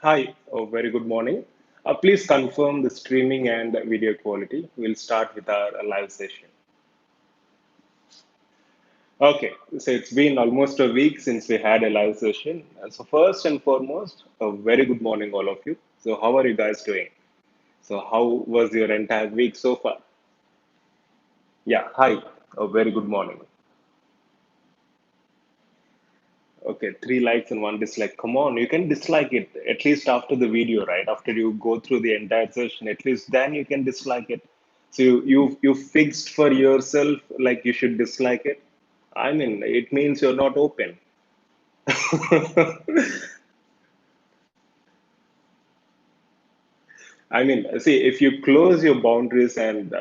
Hi, very good morning. Please confirm the streaming and video quality. We'll start with our live session. Okay, so it's been almost a week since we had a live session. So first and foremost, a very good morning, all of you. So how are you guys doing? So how was your entire week so far? Yeah, hi, a very good morning. Okay, three likes and one dislike. Come on, you can dislike it at least after the video, right? After you go through the entire session, at least then you can dislike it. So you fixed for yourself like you should dislike it. I mean, it means you're not open. I mean, see, if you close your boundaries and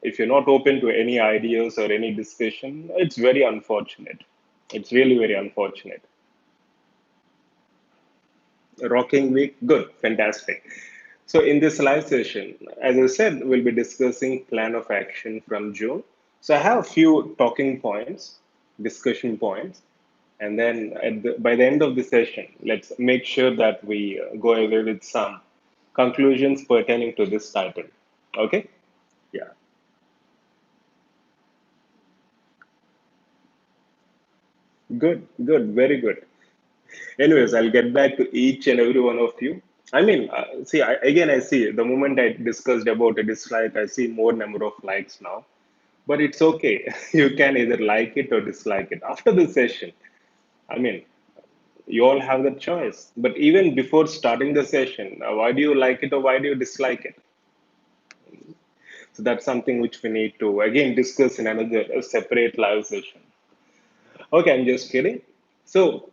if you're not open to any ideas or any discussion, it's very unfortunate. It's really very unfortunate. Rocking week, good, fantastic. So in this live session, as I said, we'll be discussing plan of action from June. So I have a few talking points, discussion points, and then by the end of the session, let's make sure that we go away with some conclusions pertaining to this title. Okay? Yeah. Good, good, very good. Anyways, I'll get back to each and every one of you. I mean, see, again, I see the moment I discussed about a dislike, I see more number of likes now. But it's okay. You can either like it or dislike it after the session. I mean, you all have the choice. But even before starting the session, why do you like it or why do you dislike it? So that's something which we need to again discuss in another separate live session. Okay, I'm just kidding. So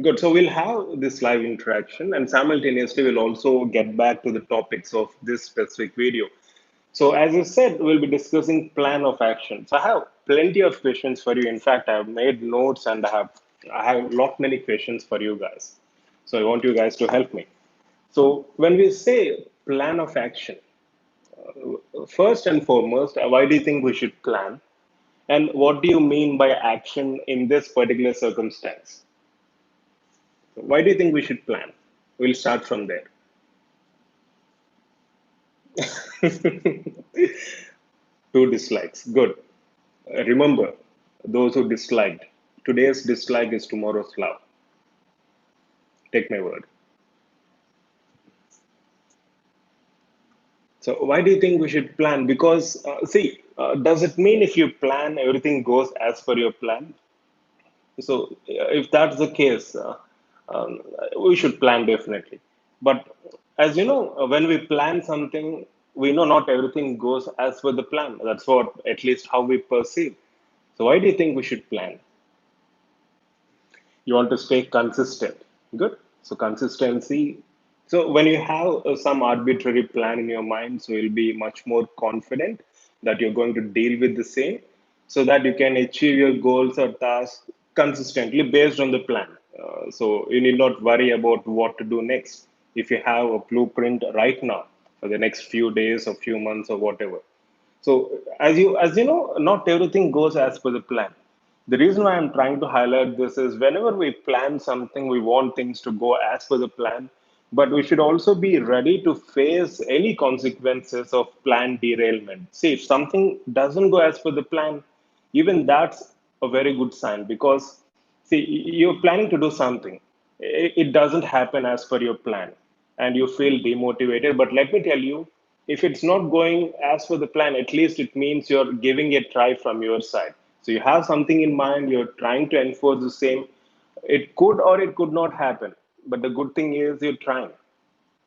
good. So we'll have this live interaction and simultaneously we'll also get back to the topics of this specific video. So as I said, we'll be discussing plan of action. So I have plenty of questions for you. In fact, I have made notes and I have lot many questions for you guys. So I want you guys to help me. So when we say plan of action, first and foremost, why do you think we should plan? And what do you mean by action in this particular circumstance? Why do you think we should plan? We'll start from there. Two dislikes. Good. Remember, those who disliked, today's dislike is tomorrow's love. Take my word. So, why do you think we should plan? Because, see, does it mean if you plan, everything goes as per your plan? So, if that's the case, um, we should plan definitely. But as you know, when we plan something, we know not everything goes as per the plan. That's what, at least, how we perceive. So, why do you think we should plan? You want to stay consistent. Good. So consistency. So when you have some arbitrary plan in your mind, so you'll be much more confident that you're going to deal with the same, so that you can achieve your goals or tasks consistently based on the plan. So you need not worry about what to do next if you have a blueprint right now for the next few days or few months or whatever. So as you know, not everything goes as per the plan. The reason why I'm trying to highlight this is whenever we plan something, we want things to go as per the plan, but we should also be ready to face any consequences of plan derailment. See, if something doesn't go as per the plan, even that's a very good sign because see, you're planning to do something. It doesn't happen as per your plan and you feel demotivated. But let me tell you, if it's not going as per the plan, at least it means you're giving a try from your side. So you have something in mind, you're trying to enforce the same. It could or it could not happen. But the good thing is you're trying,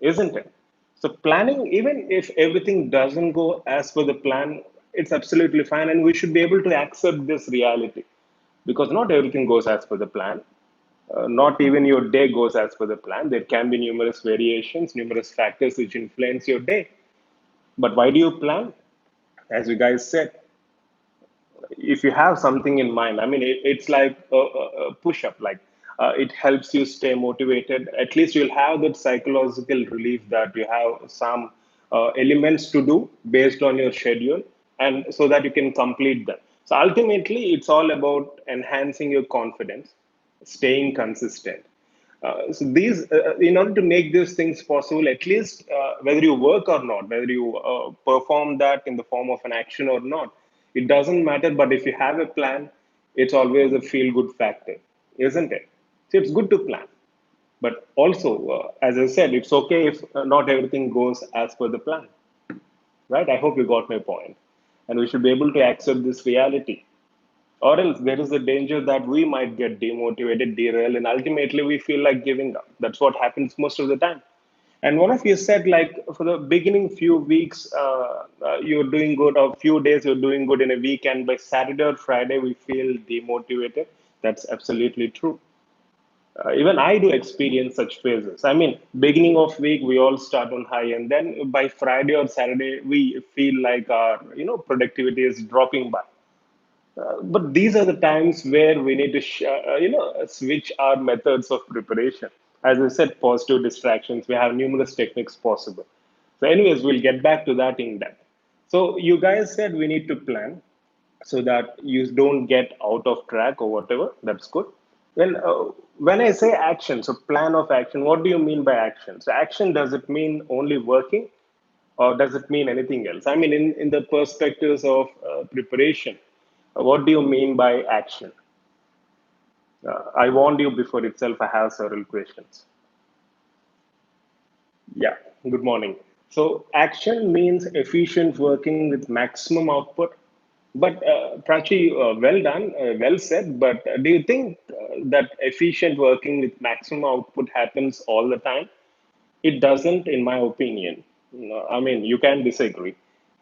isn't it? So planning, even if everything doesn't go as per the plan, it's absolutely fine, and we should be able to accept this reality because not everything goes as per the plan. Not even your day goes as per the plan. There can be numerous variations, numerous factors which influence your day. But why do you plan? As you guys said, if you have something in mind, I mean, it's like a push up, like it helps you stay motivated. At least you'll have that psychological relief that you have some elements to do based on your schedule, and so that you can complete them. So ultimately, it's all about enhancing your confidence, staying consistent. So these, in order to make these things possible, at least whether you work or not, whether you perform that in the form of an action or not, it doesn't matter. But if you have a plan, it's always a feel-good factor, isn't it? So it's good to plan. But also, as I said, it's okay if not everything goes as per the plan, right? I hope you got my point. And we should be able to accept this reality. Or else there is a danger that we might get demotivated, derailed, and ultimately we feel like giving up. That's what happens most of the time. And one of you said, like, for the beginning few weeks, you're doing good, or few days you're doing good in a week, and by Saturday or Friday, we feel demotivated. That's absolutely true. Even I do experience such phases. I mean, beginning of week we all start on high, and then by Friday or Saturday we feel like our productivity is dropping by. But these are the times where we need to switch our methods of preparation. As I said, positive distractions. We have numerous techniques possible. So, anyways, we'll get back to that in depth. So, you guys said we need to plan so that you don't get out of track or whatever. That's good. Well, when I say action, so plan of action, what do you mean by action? So, action, does it mean only working, or does it mean anything else? I mean, in the perspectives of preparation, what do you mean by action? I warned you before itself, I have several questions. Yeah, good morning. So, action means efficient working with maximum output. But Prachi, well done, well said. But do you think that efficient working with maximum output happens all the time? It doesn't, in my opinion. No, I mean, you can disagree.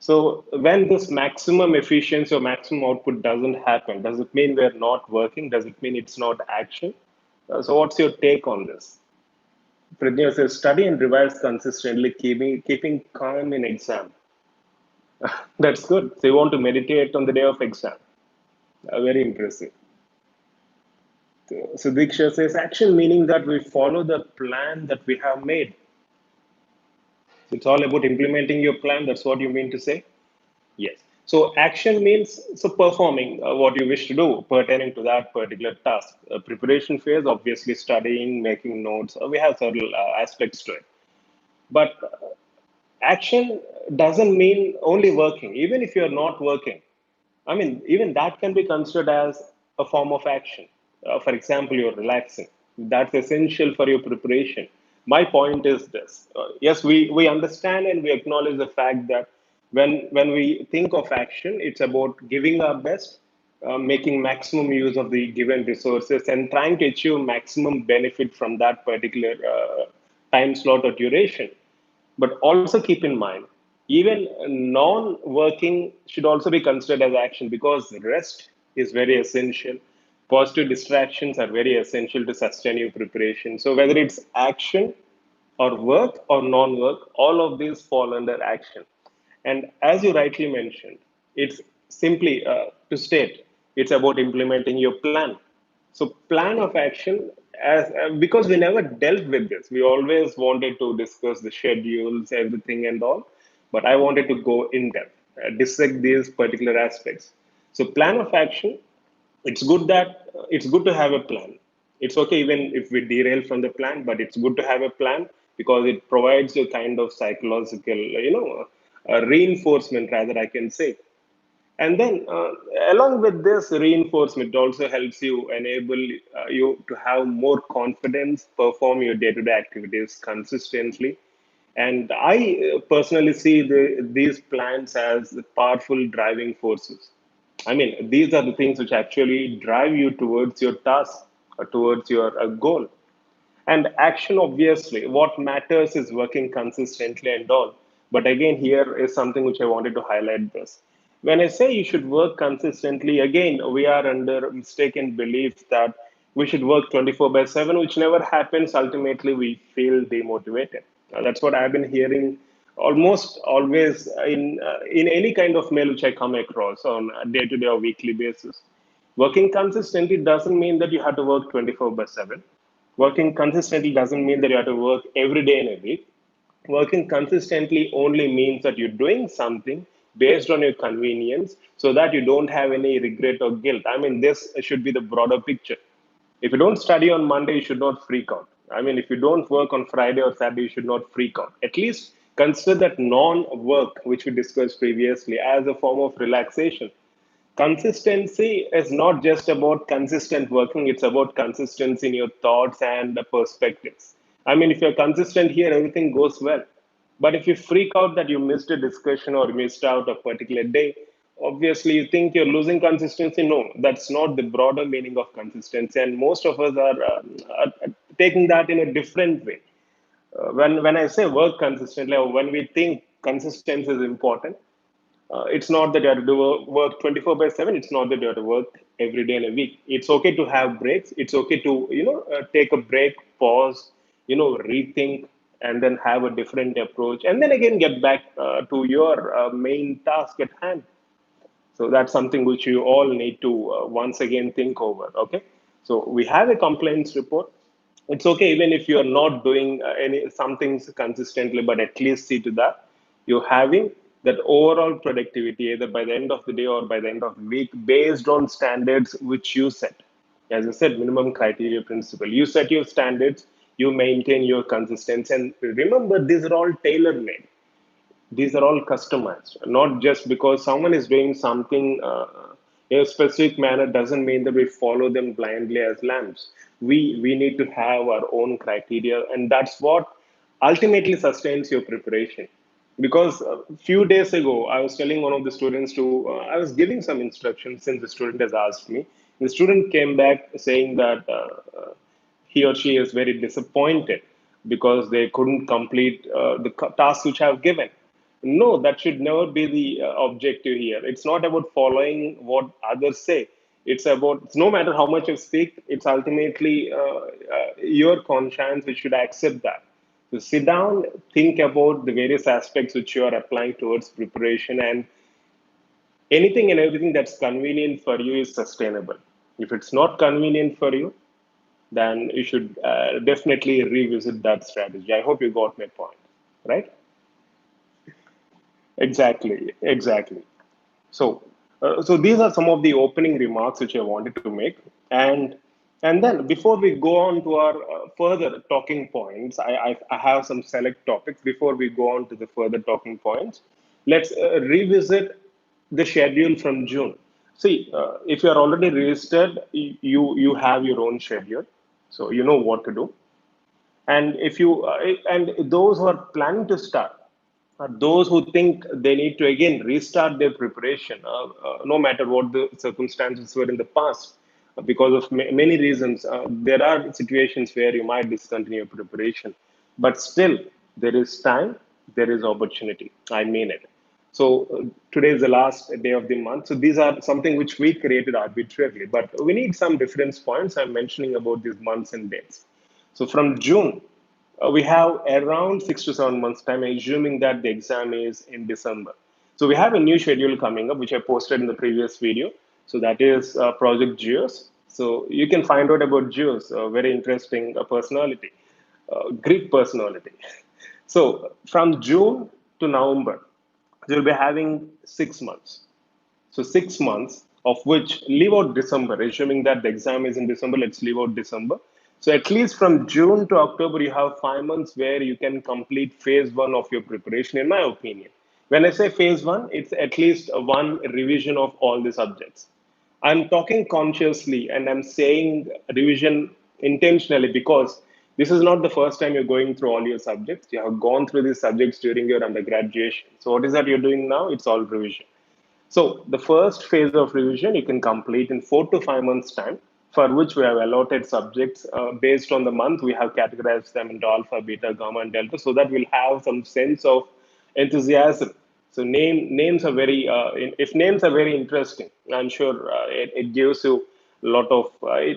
So, when this maximum efficiency or maximum output doesn't happen, does it mean we're not working? Does it mean it's not action? So, what's your take on this? Pradnya says, study and revise consistently, keeping calm in exam. That's good. So, you want to meditate on the day of exam. Very impressive. So, Diksha says, action meaning that we follow the plan that we have made. It's all about implementing your plan. That's what you mean to say? Yes. So action means performing what you wish to do pertaining to that particular task. Preparation phase, obviously studying, making notes. We have several aspects to it. But action doesn't mean only working. Even if you're not working, I mean, even that can be considered as a form of action. For example, you're relaxing. That's essential for your preparation. My point is this. Yes, we understand and we acknowledge the fact that when we think of action, it's about giving our best, making maximum use of the given resources, and trying to achieve maximum benefit from that particular time slot or duration. But also keep in mind, even non-working should also be considered as action because rest is very essential. Positive distractions are very essential to sustain your preparation. So whether it's action or work or non-work, all of these fall under action. And as you rightly mentioned, it's simply to state, it's about implementing your plan. So plan of action, as because we never dealt with this, we always wanted to discuss the schedules, everything and all, but I wanted to go in depth, dissect these particular aspects. So plan of action, it's good to have a plan. It's okay even if we derail from the plan, but it's good to have a plan because it provides a kind of psychological, reinforcement, rather I can say. And then, along with this reinforcement, it also helps you enable you to have more confidence, perform your day-to-day activities consistently. And I personally see these plans as powerful driving forces. I mean, these are the things which actually drive you towards your task or towards your goal. And action, obviously, what matters is working consistently and all. But again, here is something which I wanted to highlight this. When I say you should work consistently, again, we are under mistaken belief that we should work 24 by 7, which never happens. Ultimately, we feel demotivated. That's what I've been hearing almost always in any kind of mail which I come across on a day-to-day or weekly basis. Working consistently doesn't mean that you have to work 24 by 7. Working consistently doesn't mean that you have to work every day in a week. Working consistently only means that you're doing something based on your convenience so that you don't have any regret or guilt. I mean, this should be the broader picture. If you don't study on Monday, you should not freak out. I mean, if you don't work on Friday or Saturday, you should not freak out. At least consider that non-work, which we discussed previously, as a form of relaxation. Consistency is not just about consistent working, it's about consistency in your thoughts and perspectives. I mean, if you're consistent here, everything goes well. But if you freak out that you missed a discussion or missed out a particular day, obviously you think you're losing consistency. No, that's not the broader meaning of consistency. And most of us are taking that in a different way. When I say work consistently, or when we think consistency is important, it's not that you have to do work 24 by 7. It's not that you have to work every day in a week. It's okay to have breaks. It's okay to, take a break, pause, rethink, and then have a different approach. And then again, get back to your main task at hand. So that's something which you all need to once again think over. Okay. So we have a complaints report. It's okay even if you're not doing any some things consistently, but at least see to that you're having that overall productivity either by the end of the day or by the end of the week based on standards which you set. As I said, minimum criteria principle. You set your standards, you maintain your consistency, and remember these are all tailor made, these are all customized, not just because someone is doing something in a specific manner doesn't mean that we follow them blindly as lambs. We need to have our own criteria, and that's what ultimately sustains your preparation. Because a few days ago I was telling one of the students to I was giving some instructions since the student has asked me. The student came back saying that he or she is very disappointed because they couldn't complete the tasks which I have given. No, that should never be the objective here. It's not about following what others say. It's about, it's no matter how much you speak, it's ultimately your conscience which should accept that. So sit down, think about the various aspects which you are applying towards preparation, and anything and everything that's convenient for you is sustainable. If it's not convenient for you, then you should definitely revisit that strategy. I hope you got my point, right? Exactly, exactly. So, so these are some of the opening remarks which I wanted to make, and then before we go on to our further talking points, I have some select topics. Before we go on to the further talking points, let's revisit the schedule from June. See, if you are already registered, you have your own schedule, so you know what to do. And if you and those who are planning to start, those who think they need to again restart their preparation, no matter what the circumstances were in the past, because of many reasons. There are situations where you might discontinue preparation, but still there is time, there is opportunity. I mean it. So today is the last day of the month. So these are something which we created arbitrarily, but we need some reference points. I'm mentioning about these months and dates. So from June, we have around 6 to 7 months time, assuming that the exam is in December. So we have a new schedule coming up, which I posted in the previous video. So that is Project Zeus. So you can find out about Zeus, a very interesting personality, Greek personality. So from June to November, you'll be having 6 months. So 6 months, of which leave out December, assuming that the exam is in December, let's leave out December. So at least from June to October, you have 5 months where you can complete phase one of your preparation, in my opinion. When I say phase one, it's at least one revision of all the subjects. I'm talking consciously and I'm saying revision intentionally because this is not the first time you're going through all your subjects. You have gone through these subjects during your undergraduate. So what is that you're doing now? It's all revision. So the first phase of revision you can complete in 4 to 5 months time, for which we have allotted subjects based on the month. We have categorized them into alpha, beta, gamma, and delta, so that we'll have some sense of enthusiasm. So names are very if names are very interesting, I'm sure it gives you a lot of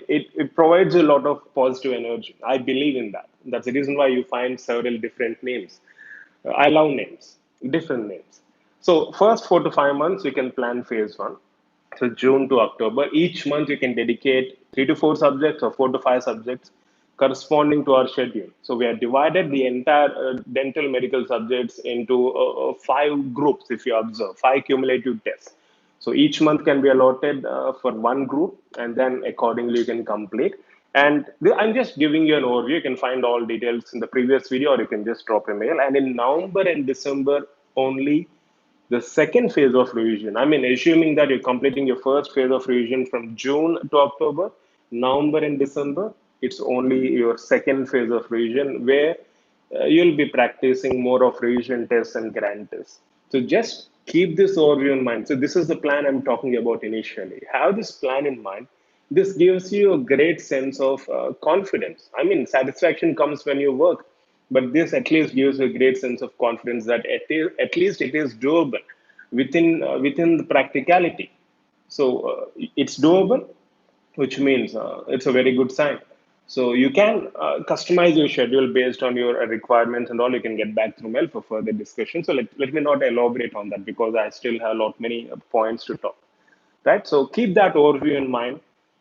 it provides you a lot of positive energy. I believe in that. That's the reason why you find several different names. I love names, different names. So first 4 to 5 months, you can plan phase one. So June to October, each month you can dedicate 3 to 4 subjects or 4 to 5 subjects corresponding to our schedule. So we have divided the entire dental medical subjects into 5 groups. If you observe, 5 cumulative tests. So each month can be allotted for one group, and then accordingly you can complete. And I'm just giving you an overview. You can find all details in the previous video, or you can just drop a mail. And in November and December only, the second phase of revision, I mean, assuming that you're completing your first phase of revision from June to October, November and December, it's only your second phase of revision where you'll be practicing more of revision tests and grand tests. So just keep this overview in mind. So this is the plan I'm talking about initially. Have this plan in mind. This gives you a great sense of confidence. I mean, satisfaction comes when you work, but this at least gives you a great sense of confidence that at least it is doable within the practicality. So it's doable, which means it's a very good sign. So you can customize your schedule based on your requirements and all. You can get back through mail for further discussion. So let me not elaborate on that because I still have a lot many points to talk. Right. So keep that overview in mind.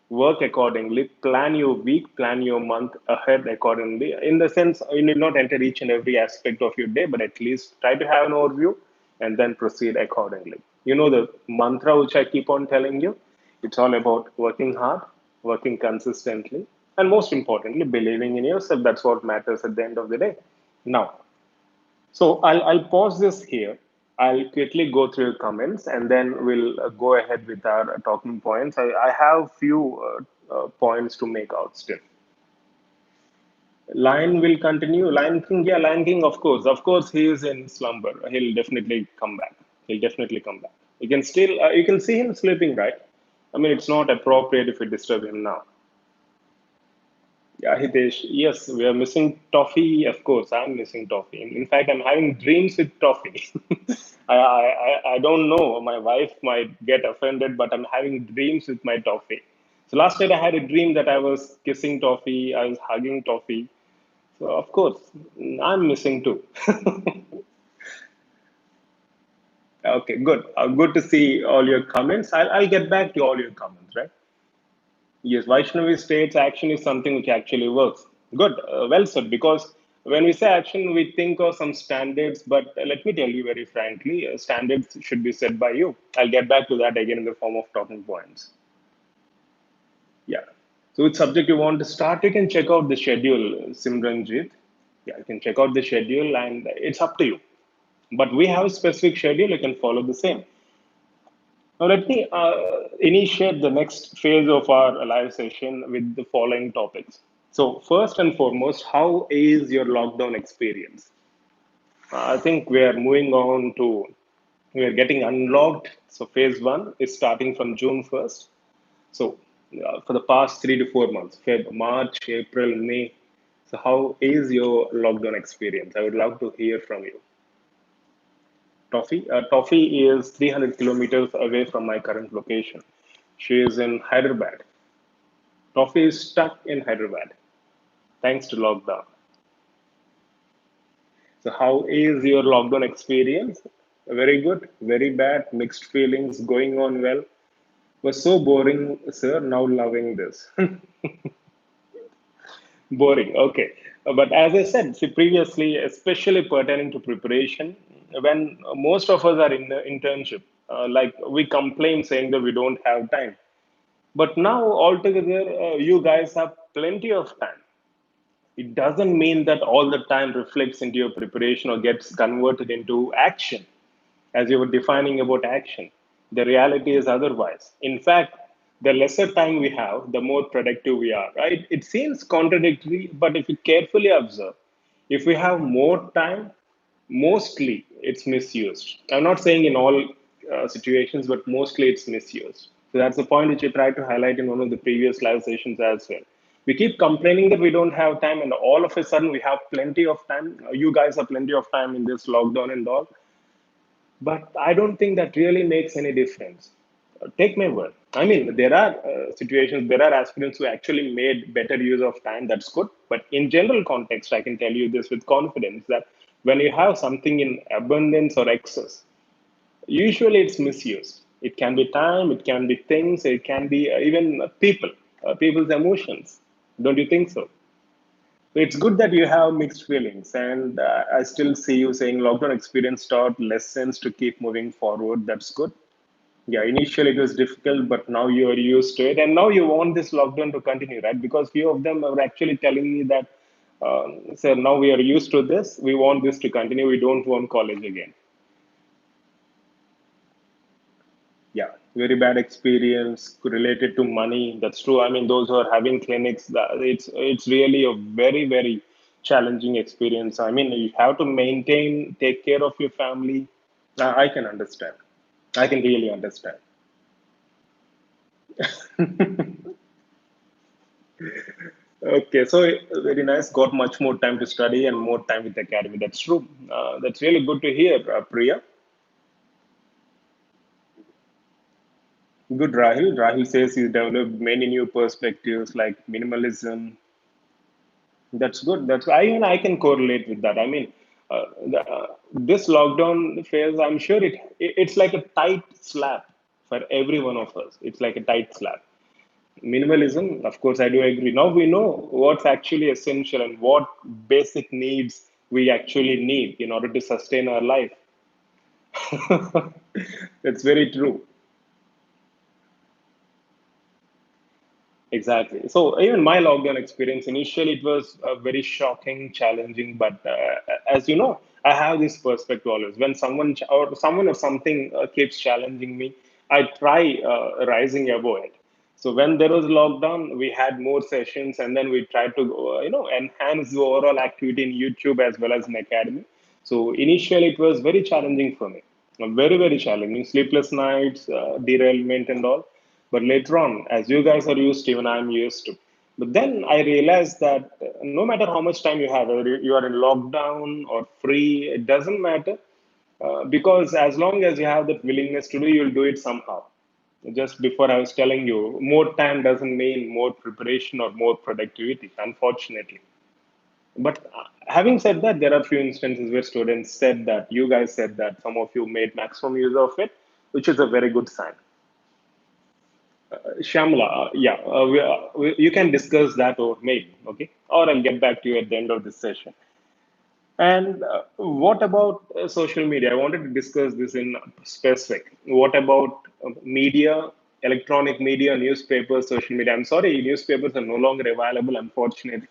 Work accordingly. Plan your week. Plan your month ahead accordingly. In the sense, you need not enter each and every aspect of your day, but at least try to have an overview and then proceed accordingly. You know the mantra which I keep on telling you. It's all about working hard, working consistently, and most importantly, believing in yourself. That's what matters at the end of the day. Now, so I'll pause this here. I'll quickly go through your comments and then we'll go ahead with our talking points. I have few points to make out still. Lion will continue. Lion King, yeah, Lion King, of course. Of course, he is in slumber. He'll definitely come back. He'll definitely come back. You can still, you can see him sleeping, right? I mean, it's not appropriate if we disturb him now. Yeah, Hitesh, yes, we are missing toffee. Of course, I'm missing toffee. In fact, I'm having dreams with toffee. I don't know. My wife might get offended, but I'm having dreams with my toffee. So last night I had a dream that I was kissing toffee, I was hugging toffee. So of course, I'm missing too. Okay, good. Good to see all your comments. I'll get back to all your comments, right? Yes, Vaishnavi states action is something which actually works. Good, well said. Because when we say action, we think of some standards, but let me tell you very frankly, standards should be set by you. I'll get back to that again in the form of talking points. Yeah. So, which subject you want to start? You can check out the schedule, Simranjit. Yeah, you can check out the schedule, and it's up to you. But we have a specific schedule, you can follow the same. Now, let me initiate the next phase of our live session with the following topics. So, first and foremost, how is your lockdown experience? I think we are moving on to, we are getting unlocked. So, phase one is starting from June 1st. So, for the past 3 to 4 months, Feb, March, April, May. So, how is your lockdown experience? I would love to hear from you. Toffee is 300 kilometers away from my current location. She is in Hyderabad. Toffee is stuck in Hyderabad thanks to lockdown. So, how is your lockdown experience? Very good, very bad, mixed feelings, going on well. Was so boring, sir. Now loving this. Boring, okay. But as I said, see, previously, especially pertaining to preparation, when most of us are in the internship, like we complain saying that we don't have time. But now, altogether, you guys have plenty of time. It doesn't mean that all the time reflects into your preparation or gets converted into action, as you were defining about action. The reality is otherwise. In fact, the lesser time we have, the more productive we are, right? It seems contradictory, but if you carefully observe, if we have more time, mostly it's misused. I'm not saying in all situations, but mostly it's misused. So that's the point which I tried to highlight in one of the previous live sessions as well. We keep complaining that we don't have time, and all of a sudden we have plenty of time. You guys have plenty of time in this lockdown and all, but I don't think that really makes any difference. Take my word. I mean, there are situations, there are aspirants who actually made better use of time. That's good. But in general context, I can tell you this with confidence that when you have something in abundance or excess, usually it's misused. It can be time, it can be things, it can be even people, people's emotions. Don't you think so? So it's good that you have mixed feelings, and I still see you saying lockdown experience taught lessons to keep moving forward. That's good. Yeah, initially it was difficult, but now you are used to it, and now you want this lockdown to continue, right? Because few of them are actually telling me that, sir, now we are used to this. We want this to continue. We don't want college again. Yeah, very bad experience related to money. That's true. I mean, those who are having clinics, it's really a very challenging experience. I mean, you have to maintain, take care of your family. I can understand. I can really understand. Okay, so very nice. Got much more time to study and more time with the academy. That's true. That's really good to hear, Priya. Good, Rahil. Rahil says he's developed many new perspectives like minimalism. That's good. That's I can correlate with that. I mean, this lockdown phase, I'm sure it's like a tight slap for every one of us. It's like a tight slap. Minimalism, of course, I do agree. Now we know what's actually essential and what basic needs we actually need in order to sustain our life. That's very true. Exactly. So even my lockdown experience, initially it was very shocking, challenging, but as you know, I have this perspective always. When someone or something keeps challenging me, I try rising above it. So when there was lockdown, we had more sessions, and then we tried to enhance the overall activity in YouTube as well as in academy. So initially it was very challenging for me, very challenging, sleepless nights, derailment and all. But later on, as you guys are used to, even I'm used to. But then I realized that no matter how much time you have, whether you are in lockdown or free, it doesn't matter. Because as long as you have that willingness to do, you'll do it somehow. Just before I was telling you, more time doesn't mean more preparation or more productivity, unfortunately. But having said that, there are few instances where students said that, you guys said that, some of you made maximum use of it, which is a very good sign. Shamla, yeah, you can discuss that over mail, okay? Or I'll get back to you at the end of this session. And what about social media? I wanted to discuss this in specific. What about media, electronic media, newspapers, social media? I'm sorry, newspapers are no longer available, unfortunately.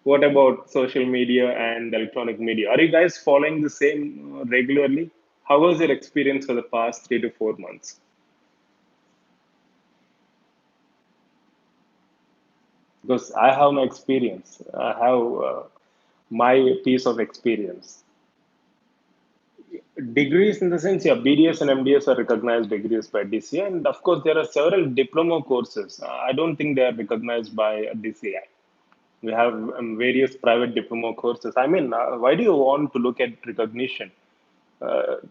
What about social media and electronic media? Are you guys following the same regularly? How was your experience for the past 3 to 4 months? Because I have my experience. I have my piece of experience. Degrees in the sense, yeah, BDS and MDS are recognized degrees by DCI, and of course there are several diploma courses. I don't think they are recognized by DCI. We have various private diploma courses. I mean, why do you want to look at recognition?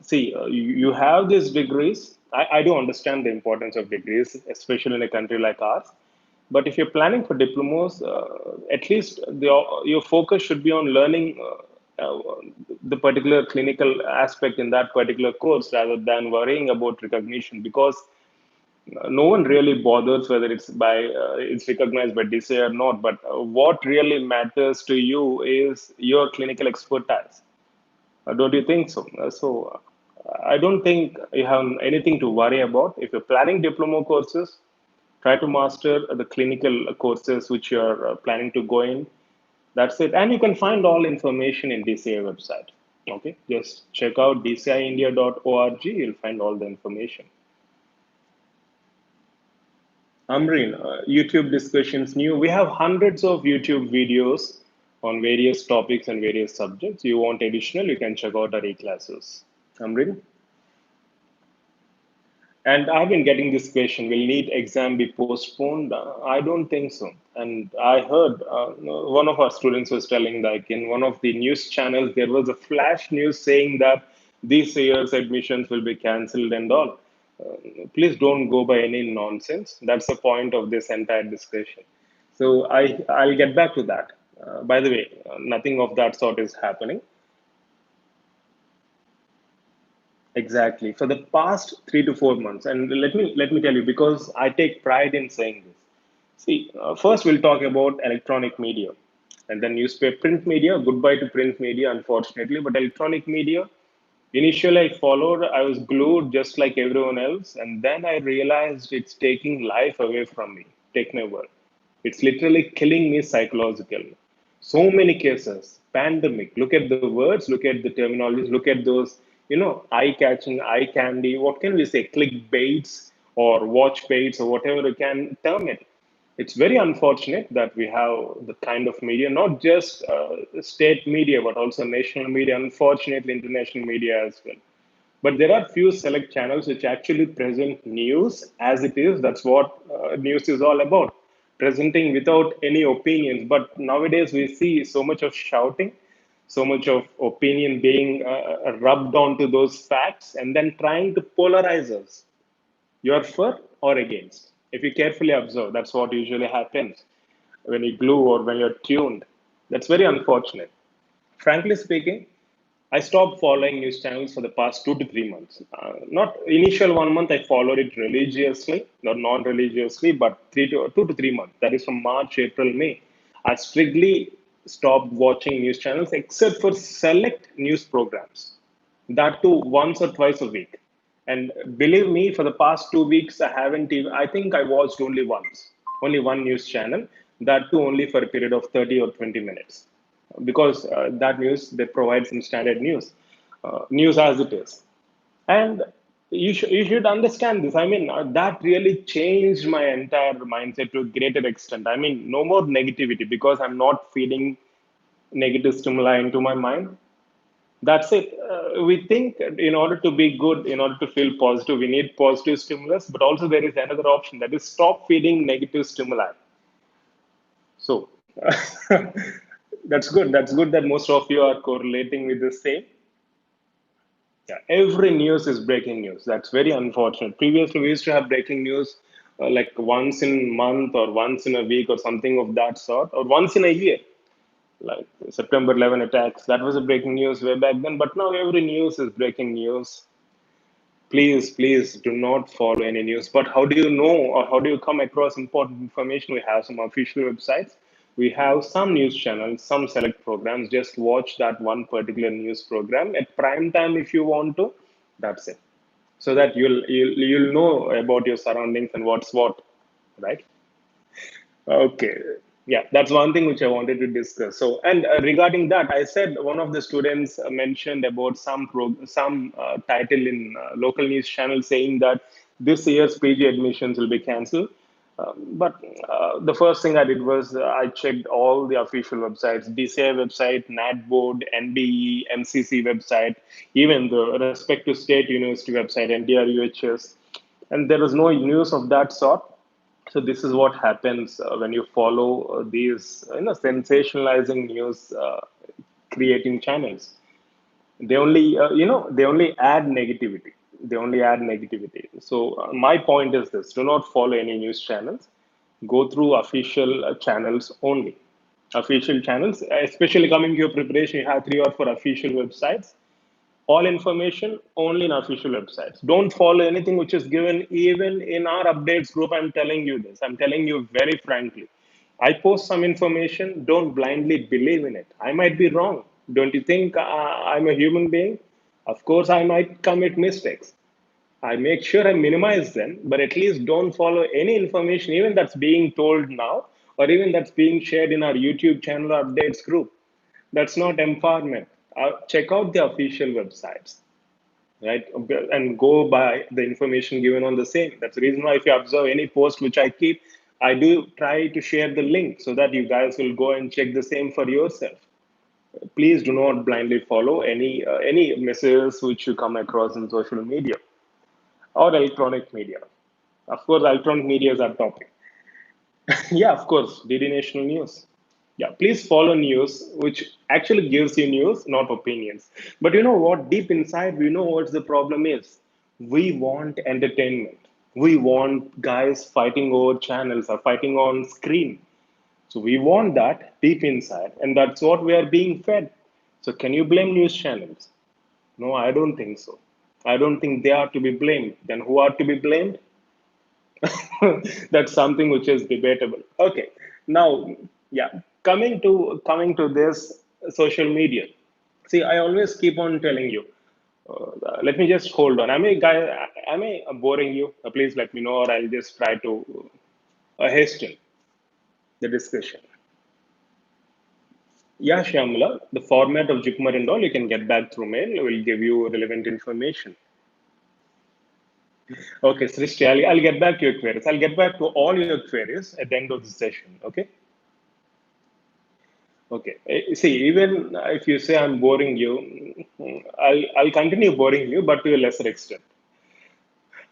See, you have these degrees. I do understand the importance of degrees, especially in a country like ours. But if you're planning for diplomas, at least your focus should be on learning the particular clinical aspect in that particular course rather than worrying about recognition, because no one really bothers whether it's recognized by DCA or not. But what really matters to you is your clinical expertise. Don't you think so? I don't think you have anything to worry about. If you're planning diploma courses, try to master the clinical courses which you're planning to go in. That's it. And you can find all information in DCI website. Okay, just check out dciindia.org. You'll find all the information. Amreen, YouTube discussions new. We have hundreds of YouTube videos on various topics and various subjects. You want additional, you can check out our e-classes. Amreen? And I've been getting this question, will NEET exam be postponed? I don't think so. And I heard one of our students was telling, like, in one of the news channels, there was a flash news saying that this year's admissions will be cancelled and all. Please don't go by any nonsense. That's the point of this entire discussion. So I'll get back to that. By the way, nothing of that sort is happening. Exactly. For the past 3 to 4 months, and let me tell you, because I take pride in saying this. See, first we'll talk about electronic media, and then newspaper, print media. Goodbye to print media, unfortunately, but electronic media. Initially, I followed, I was glued just like everyone else, and then I realized it's taking life away from me. Take my word. It's literally killing me psychologically. So many cases, pandemic. Look at the words, look at the terminologies, look at those, eye catching, eye candy. What can we say? Clickbaits or watch baits or whatever you can term it. It's very unfortunate that we have the kind of media, not just state media, but also national media, unfortunately, international media as well. But there are few select channels which actually present news as it is. That's what news is all about, presenting without any opinions. But nowadays we see so much of shouting, so much of opinion being rubbed onto those facts, and then trying to polarize us. You're for or against. If you carefully observe, that's what usually happens when you glue or when you're tuned. That's very unfortunate. Frankly speaking, I stopped following news channels for the past 2 to 3 months. Not initial 1 month, I followed it religiously, not non-religiously, but 2 to 3 months. That is from March, April, May. I strictly stopped watching news channels except for select news programs. That too once or twice a week. And believe me, for the past 2 weeks, I haven't even, I think I watched only once, only one news channel, that too only for a period of 30 or 20 minutes. Because that news, they provide some standard news, news as it is. And you should understand this. I mean, that really changed my entire mindset to a greater extent. I mean, no more negativity because I'm not feeding negative stimuli into my mind. That's it. We think in order to be good, in order to feel positive, we need positive stimulus. But also, there is another option, that is stop feeding negative stimuli. So that's good. That's good that most of you are correlating with the same. Yeah, every news is breaking news. That's very unfortunate. Previously, we used to have breaking news like once in a month or once in a week or something of that sort, or once in a year, like September 11 attacks. That was a breaking news way back then. But now every news is breaking news. Please do not follow any news. But how do you know or how do you come across important information? We have some official websites. We have some news channels, some select programs. Just watch that one particular news program at prime time if you want to. That's it. So that you'll know about your surroundings and what's what, right? Okay. Yeah, that's one thing which I wanted to discuss. So, and regarding that, I said one of the students mentioned about some title in local news channel saying that this year's PG admissions will be cancelled. But the first thing I did was I checked all the official websites, DCI website, NAT board, NBE, MCC website, even the respective state university website, NDRUHS, and there was no news of that sort. So this is what happens when you follow these sensationalizing news creating channels. They only add negativity. So my point is this: do not follow any news channels. Go through official channels only. Official channels, especially coming to your preparation, you have 3 or 4 official websites. All information only in official websites. Don't follow anything which is given even in our updates group. I'm telling you this. I'm telling you very frankly. I post some information. Don't blindly believe in it. I might be wrong. Don't you think I'm a human being? Of course, I might commit mistakes. I make sure I minimize them, but at least don't follow any information, even that's being told now, or even that's being shared in our YouTube channel updates group. That's not empowerment. Check out the official websites, right? And go by the information given on the same. That's the reason why if you observe any post which I keep, I do try to share the link so that you guys will go and check the same for yourself. Please do not blindly follow any messages which you come across in social media or electronic media. Of course, electronic media is our topic. Yeah, of course, DD National News. Yeah, please follow news, which actually gives you news, not opinions. But you know what? Deep inside, we know what the problem is. We want entertainment. We want guys fighting over channels or fighting on screen. So we want that deep inside, and that's what we are being fed. So can you blame news channels? No, I don't think so. I don't think they are to be blamed. Then who are to be blamed? That's something which is debatable. Okay, now, yeah, coming to this social media. See, I always keep on telling you, Let me just hold on. Am I boring you? Please let me know, or I'll just try to hasten the discussion. Yeah, Shyamala, the format of Jupmer and all, you can get back through mail. We'll give you relevant information. Okay, Srishti, I'll get back to your queries. I'll get back to all your queries at the end of the session. Okay? Okay. See, even if you say I'm boring you, I'll continue boring you, but to a lesser extent.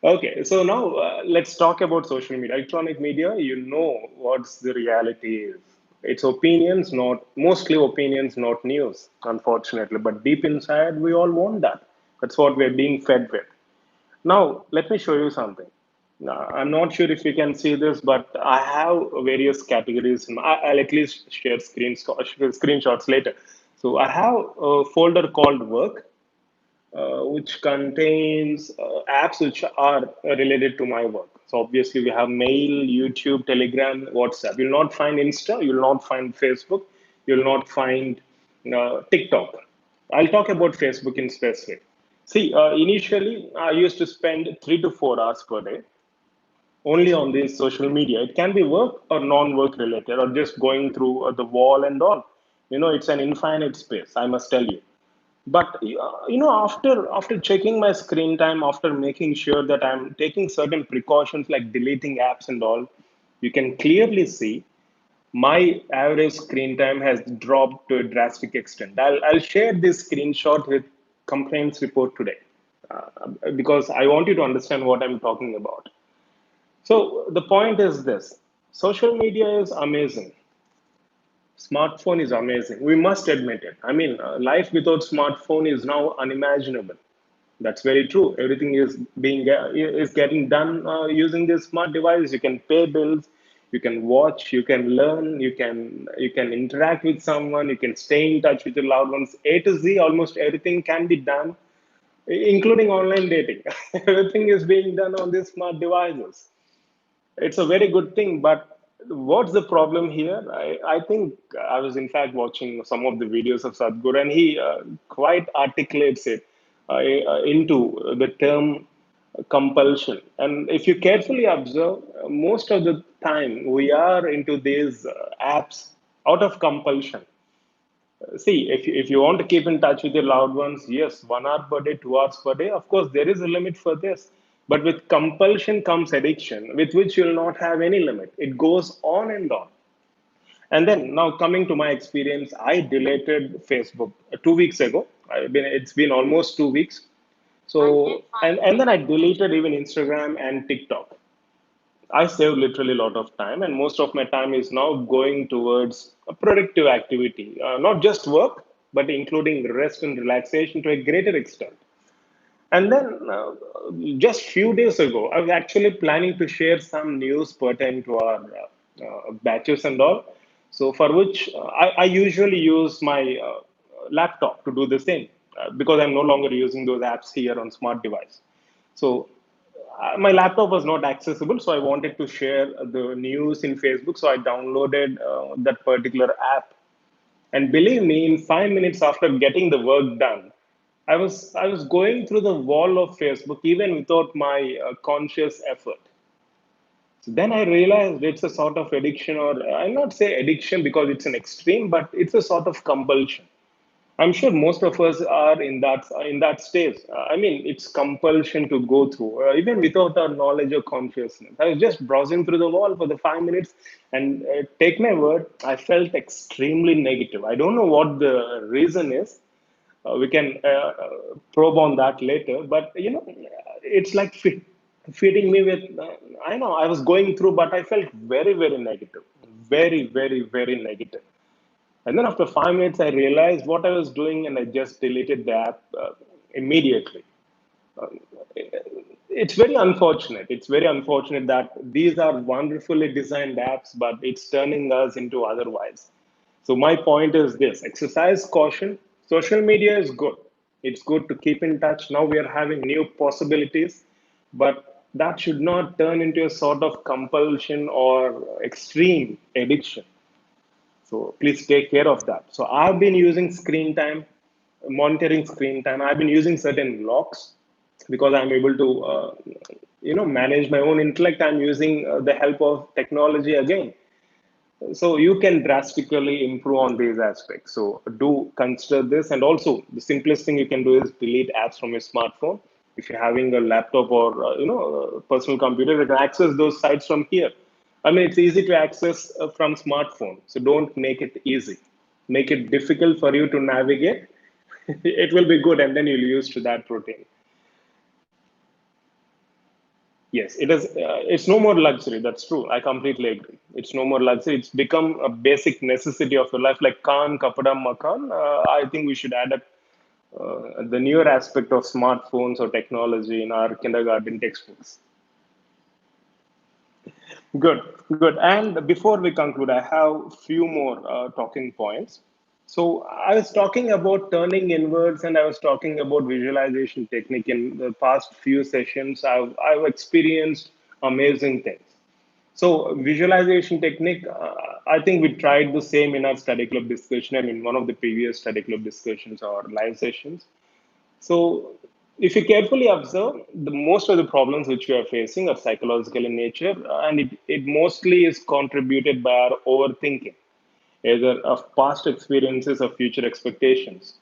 Okay, so now let's talk about social media. Electronic media, you know what's the reality is. It's opinions, not mostly opinions, not news, unfortunately. But deep inside, we all want that. That's what we're being fed with. Now, let me show you something. Now, I'm not sure if you can see this, but I have various categories. I'll at least share screenshots later. So I have a folder called work, which contains apps which are related to my work. So obviously we have mail, YouTube, Telegram, WhatsApp. You'll not find Insta, you'll not find Facebook, you'll not find TikTok. I'll talk about Facebook in specific. See, initially I used to spend 3 to 4 hours per day only on this social media. It can be work or non-work related, or just going through the wall and all. It's an infinite space, I must tell you. But after checking my screen time, after making sure that I'm taking certain precautions like deleting apps and all, you can clearly see my average screen time has dropped to a drastic extent. I'll share this screenshot with complaints report today, because I want you to understand what I'm talking about. So the point is this: social media is amazing. Smartphone is amazing. We must admit it. I mean, life without smartphone is now unimaginable. That's very true. Everything is getting done using this smart device. You can pay bills, you can watch, you can learn, you can interact with someone, you can stay in touch with your loved ones. A to Z, almost everything can be done, including online dating. Everything is being done on these smart devices. It's a very good thing, but what's the problem here? I think I was in fact watching some of the videos of Sadhguru, and he quite articulates it into the term compulsion. And if you carefully observe, most of the time we are into these apps out of compulsion. See, if you want to keep in touch with your loved ones, yes, 1 hour per day, 2 hours per day, of course, there is a limit for this. But with compulsion comes addiction, with which you'll not have any limit. It goes on and on. And then now coming to my experience, I deleted Facebook 2 weeks ago. It's been almost 2 weeks. So, and then I deleted even Instagram and TikTok. I save literally a lot of time, and most of my time is now going towards a productive activity, not just work, but including rest and relaxation to a greater extent. And then just few days ago, I was actually planning to share some news pertaining to our batches and all. So for which I usually use my laptop to do the same, because I'm no longer using those apps here on smart device. So my laptop was not accessible, so I wanted to share the news in Facebook. So I downloaded that particular app, and believe me, in 5 minutes after getting the work done, I was going through the wall of Facebook even without my conscious effort. So then I realized it's a sort of addiction, or I'll not say addiction because it's an extreme, but it's a sort of compulsion. I'm sure most of us are in that stage. I mean, it's compulsion to go through, even without our knowledge or consciousness. I was just browsing through the wall for the 5 minutes, and take my word, I felt extremely negative. I don't know what the reason is. We can probe on that later, but it's like feeding me with. I know I was going through, but I felt very, very negative, very, very, very negative. And then after 5 minutes, I realized what I was doing, and I just deleted the app immediately. It's very unfortunate. It's very unfortunate that these are wonderfully designed apps, but it's turning us into otherwise. So my point is this: exercise caution. Social media is good. It's good to keep in touch. Now we are having new possibilities, but that should not turn into a sort of compulsion or extreme addiction. So please take care of that. So I've been using screen time monitoring screen time. I've been using certain locks because I'm able to, manage my own intellect. I'm using the help of technology again. So you can drastically improve on these aspects. So do consider this. And also the simplest thing you can do is delete apps from your smartphone. If you're having a laptop or a personal computer, you can access those sites from here. I mean, it's easy to access from smartphone. So don't make it easy. Make it difficult for you to navigate. It will be good, and then you'll use to that routine. Yes, it is. It's no more luxury. That's true. I completely agree. It's no more luxury. It's become a basic necessity of your life, like Khan, Kapada, Makan. I think we should add up the newer aspect of smartphones or technology in our kindergarten textbooks. Good, good. And before we conclude, I have few more talking points. So I was talking about turning inwards, and I was talking about visualization technique in the past few sessions. I've experienced amazing things. So visualization technique, I think we tried the same in our study club discussion and in one of the previous study club discussions or live sessions. So if you carefully observe, the most of the problems which we are facing are psychological in nature, and it mostly is contributed by our overthinking, either of past experiences or future expectations.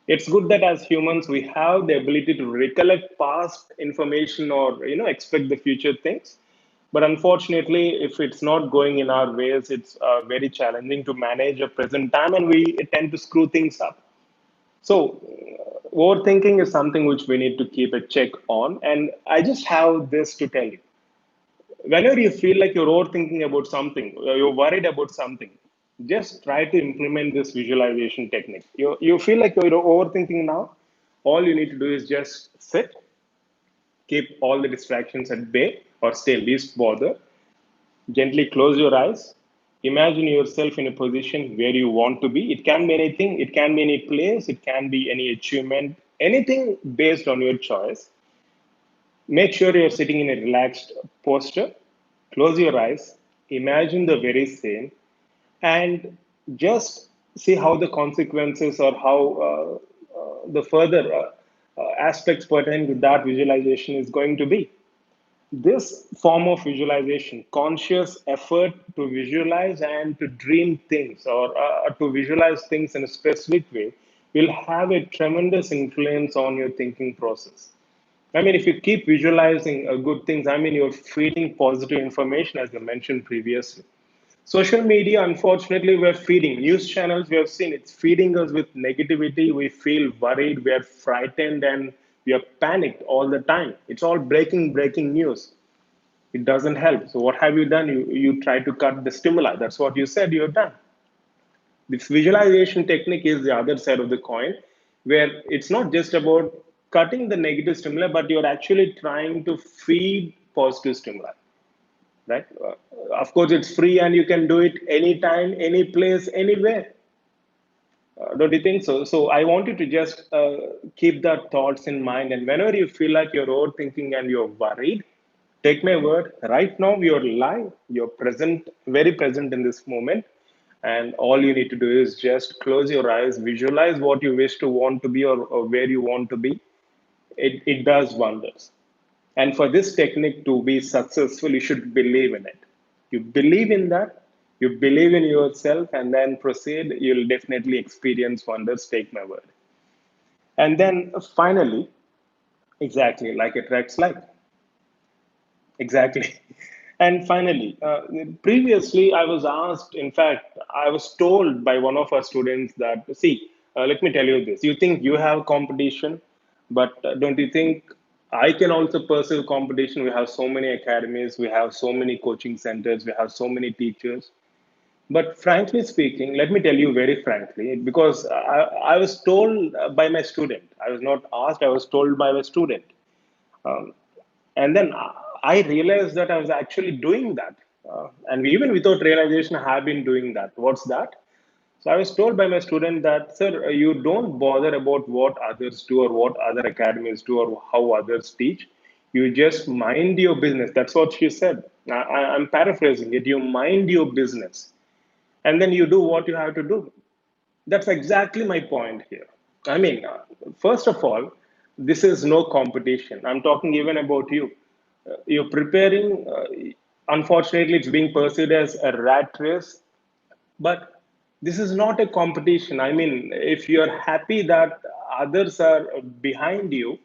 It's good that as humans we have the ability to recollect past information or expect the future things, but unfortunately if it's not going in our ways, it's very challenging to manage a present time, and we tend to screw things up. So, overthinking is something which we need to keep a check on. And I just have this to tell you. Whenever you feel like you're overthinking about something, or you're worried about something, just try to implement this visualization technique. You feel like you're overthinking now, all you need to do is just sit, keep all the distractions at bay, or stay least bothered. Gently close your eyes. Imagine yourself in a position where you want to be. It can be anything, it can be any place, it can be any achievement, anything based on your choice. Make sure you're sitting in a relaxed posture. Close your eyes. Imagine the very same, and just see how the consequences or how the further aspects pertaining to that visualization is going to be. This form of visualization, conscious effort to visualize and to dream things or to visualize things in a specific way, will have a tremendous influence on your thinking process. I mean, if you keep visualizing good things, I mean, you're feeding positive information, as I mentioned previously. Social media, unfortunately, we're feeding news channels. We have seen it's feeding us with negativity. We feel worried, we are frightened, and we are panicked all the time. It's all breaking news. It doesn't help. So what have you done? You try to cut the stimuli. That's what you said you've done. This visualization technique is the other side of the coin, where it's not just about cutting the negative stimuli, but you're actually trying to feed positive stimuli, right? Of course, it's free and you can do it anytime, any place, anywhere. Don't you think so? So I want you to just keep that thoughts in mind. And whenever you feel like you're overthinking and you're worried, take my word. Right now, you're live. You're present, very present in this moment. And all you need to do is just close your eyes, visualize what you wish to want to be, or where you want to be. It does wonders. And for this technique to be successful, you should believe in it. You believe in that, you believe in yourself, and then proceed. You'll definitely experience wonders, take my word. And then finally, exactly like attracts like. Exactly. And finally, previously I was asked, in fact, I was told by one of our students that, see, let me tell you this. You think you have competition, but don't you think I can also pursue competition? We have so many academies, we have so many coaching centers, we have so many teachers. But frankly speaking, let me tell you very frankly, because I was told by my student, I was not asked, I was told by my student. Um, and then I realized that I was actually doing that. And even without realization, I have been doing that. What's that? So I was told by my student that, sir, you don't bother about what others do or what other academies do or how others teach. You just mind your business. That's what she said. I'm paraphrasing it. You mind your business and then you do what you have to do. That's exactly my point here. I mean, first of all, this is no competition. I'm talking even about you. You're preparing, unfortunately, it's being perceived as a rat race, but this is not a competition. I mean, if you're happy that others are behind you,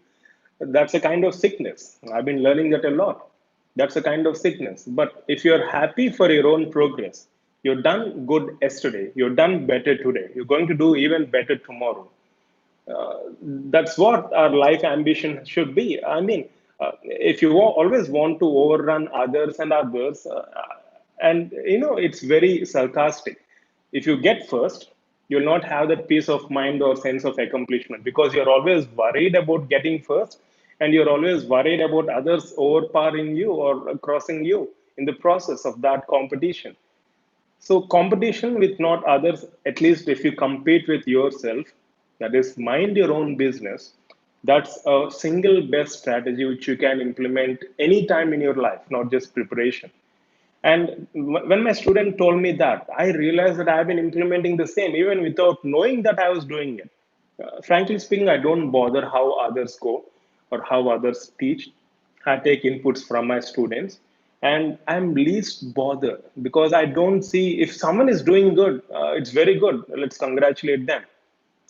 that's a kind of sickness. I've been learning that a lot. That's a kind of sickness. But if you're happy for your own progress, you've done good yesterday, you've done better today, you're going to do even better tomorrow. That's what our life ambition should be. I mean, if you always want to overrun others and others, and it's very sarcastic. If you get first, you'll not have that peace of mind or sense of accomplishment because you're always worried about getting first, and you're always worried about others overpowering you or crossing you in the process of that competition. So competition with not others, at least if you compete with yourself, that is mind your own business, that's a single best strategy which you can implement anytime in your life, not just preparation. And when my student told me that, I realized that I've been implementing the same even without knowing that I was doing it. Frankly speaking, I don't bother how others go or how others teach. I take inputs from my students, and I'm least bothered because I don't see if someone is doing good, it's very good. Let's congratulate them.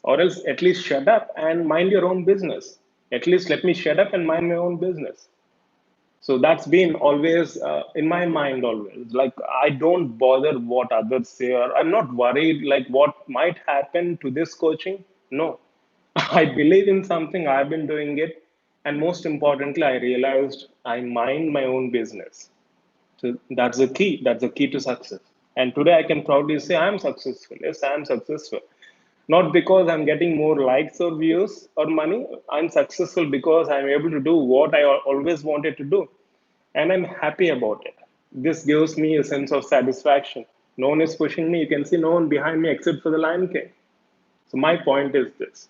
Or else, at least shut up and mind your own business. At least let me shut up and mind my own business. So that's been always in my mind always. Like I don't bother what others say, or I'm not worried like what might happen to this coaching. No. I believe in something, I've been doing it, and most importantly I realized I mind my own business. So that's the key to success. And today I can proudly say I'm successful. Yes, I'm successful. Not because I'm getting more likes or views or money. I'm successful because I'm able to do what I always wanted to do. And I'm happy about it. This gives me a sense of satisfaction. No one is pushing me. You can see no one behind me except for the Lion King. So my point is this.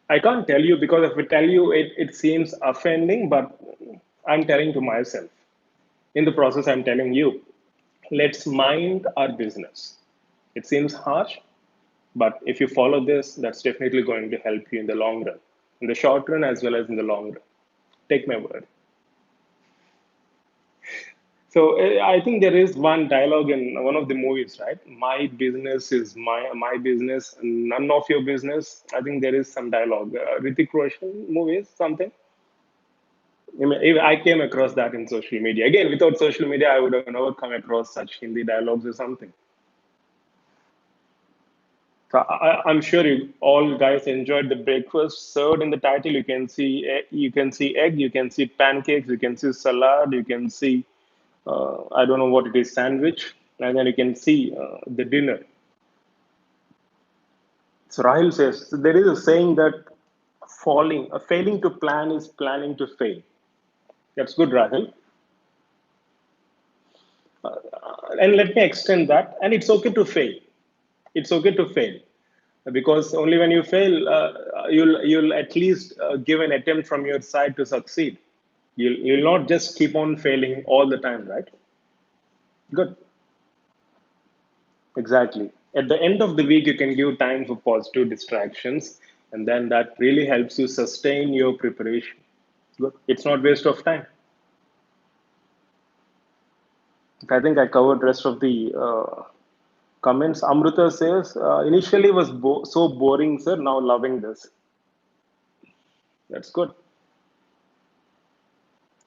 I can't tell you because if I tell you, it seems offending, but I'm telling to myself. In the process, I'm telling you, let's mind our business. It seems harsh, but if you follow this, that's definitely going to help you in the long run, in the short run as well as in the long run. Take my word. So I think there is one dialogue in one of the movies, right? My business is my business, none of your business. I think there is some dialogue. Ritik Roshan movies, something. I came across that in social media. Again, without social media, I would have never come across such Hindi dialogues or something. So I'm sure you all guys enjoyed the breakfast served in the title. You can see egg, you can see pancakes, you can see salad, you can see I don't know what it is, sandwich, and then you can see the dinner. So Rahil says so there is a saying that failing to plan is planning to fail. That's good, Rahil. And let me extend that. And it's okay to fail. It's okay to fail because only when you fail, you'll at least give an attempt from your side to succeed. You'll not just keep on failing all the time, right? Good. Exactly. At the end of the week, you can give time for positive distractions, and then that really helps you sustain your preparation. Good. It's not waste of time. I think I covered rest of the comments. Amrita says, initially was so boring, sir. Now loving this. That's good.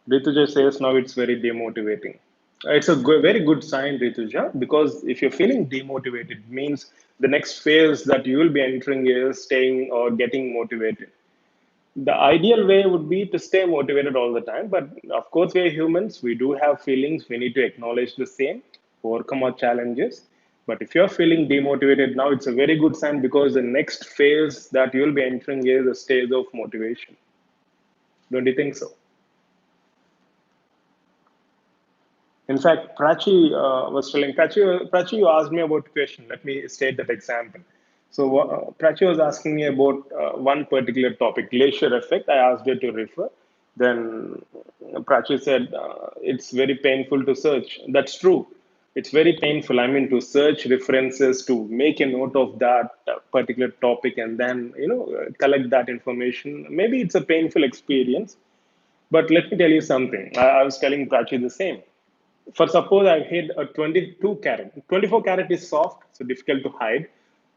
Rituja says, now it's very demotivating. It's a very good sign, Rituja, because if you're feeling demotivated, it means the next phase that you will be entering is staying or getting motivated. The ideal way would be to stay motivated all the time, but of course, we are humans. We do have feelings. We need to acknowledge the same, overcome our challenges. But if you're feeling demotivated now, it's a very good sign because the next phase that you'll be entering is a stage of motivation. Don't you think so? In fact, Prachi was telling, Prachi, you asked me about a question. Let me state that example. So, Prachi was asking me about one particular topic, glacier effect. I asked her to refer. Then Prachi said, it's very painful to search. That's true. It's very painful. I mean, to search references, to make a note of that particular topic, and then collect that information. Maybe it's a painful experience, but let me tell you something. I was telling Prachi the same. For suppose I've hid a 22 carat. 24 carat is soft, so difficult to hide.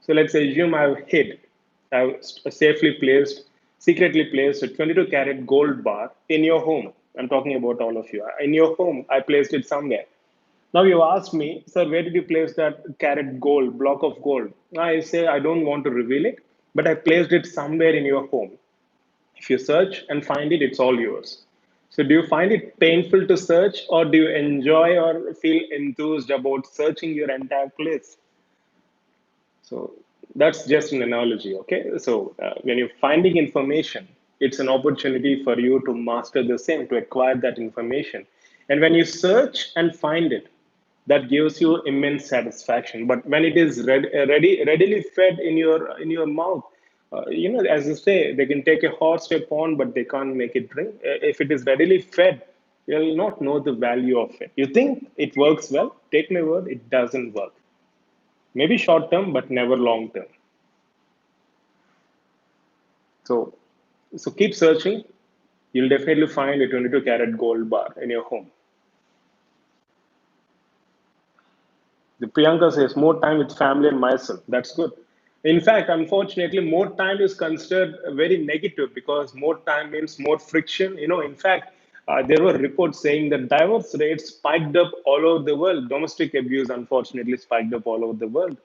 So let's assume I've safely placed, secretly placed a 22 carat gold bar in your home. I'm talking about all of you. In your home, I placed it somewhere. Now you ask me, sir, where did you place that carat gold, block of gold? I say, I don't want to reveal it, but I placed it somewhere in your home. If you search and find it, it's all yours. So do you find it painful to search, or do you enjoy or feel enthused about searching your entire place? So that's just an analogy, okay? So when you're finding information, it's an opportunity for you to master the same, to acquire that information. And when you search and find it, that gives you immense satisfaction. But when it is readily fed in your mouth, as you say, they can take a horse to a pond, but they can't make it drink. If it is readily fed, you'll not know the value of it. You think it works well? Take my word, it doesn't work. Maybe short term, but never long term. So, so keep searching. You'll definitely find a 22 karat gold bar in your home. The Priyanka says more time with family and myself. That's good. In fact, unfortunately, more time is considered very negative because more time means more friction. In fact, there were reports saying that divorce rates spiked up all over the world. Domestic abuse, unfortunately, spiked up all over the world.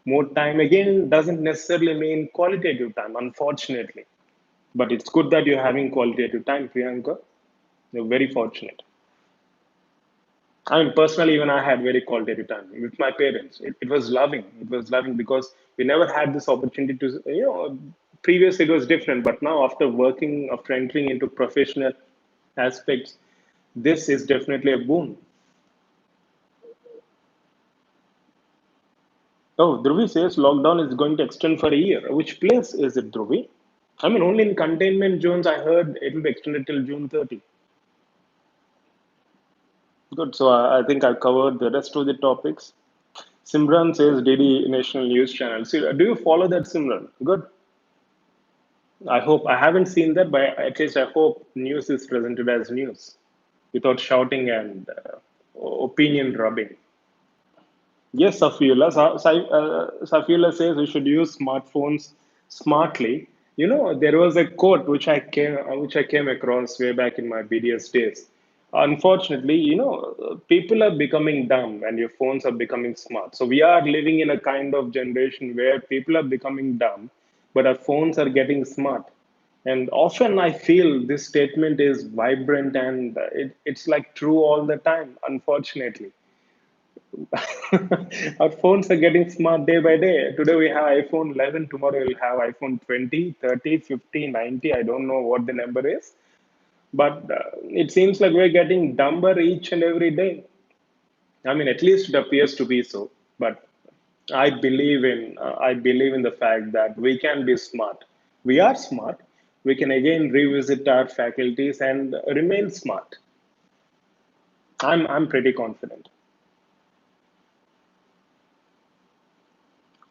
More time again doesn't necessarily mean qualitative time, unfortunately. But it's good that you're having qualitative time, Priyanka. You're very fortunate. I mean, personally, even I had very qualitative time with my parents. It was loving. It was loving because we never had this opportunity to, previously it was different. But now, after entering into professional aspects, this is definitely a boon. Oh, Dhruvi says lockdown is going to extend for a year. Which place is it, Dhruvi? I mean, only in containment zones, I heard it will be extended till June 30. Good. So I think I covered the rest of the topics. Simran says DD National News Channel. See, do you follow that, Simran? Good. I hope I haven't seen that, but at least I hope news is presented as news without shouting and opinion rubbing. Yes, Safila. Safila says we should use smartphones smartly. There was a quote which I came across way back in my BDS days. Unfortunately, people are becoming dumb and your phones are becoming smart. So we are living in a kind of generation where people are becoming dumb, but our phones are getting smart. And often I feel this statement is vibrant and it's like true all the time, unfortunately. Our phones are getting smart day by day. Today we have iPhone 11, tomorrow we'll have iPhone 20, 30, 50, 90. I don't know what the number is, but it seems like we're getting dumber each and every day. I mean, at least it appears to be so. But I believe in the fact that we can be smart. We are smart. We can again revisit our faculties and remain smart. I'm pretty confident.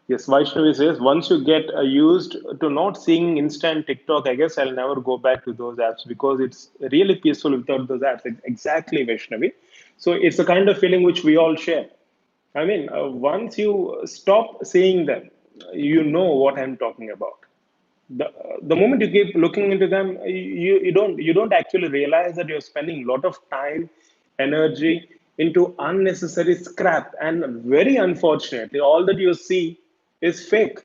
Yes, Vaishnavi says once you get used to not seeing instant TikTok, I guess I'll never go back to those apps because it's really peaceful without those apps. Exactly, Vaishnavi. So it's a kind of feeling which we all share. I mean, once you stop seeing them, you know what I'm talking about. The moment you keep looking into them, you don't actually realize that you're spending a lot of time, energy into unnecessary scrap, and very unfortunately, all that you see is fake.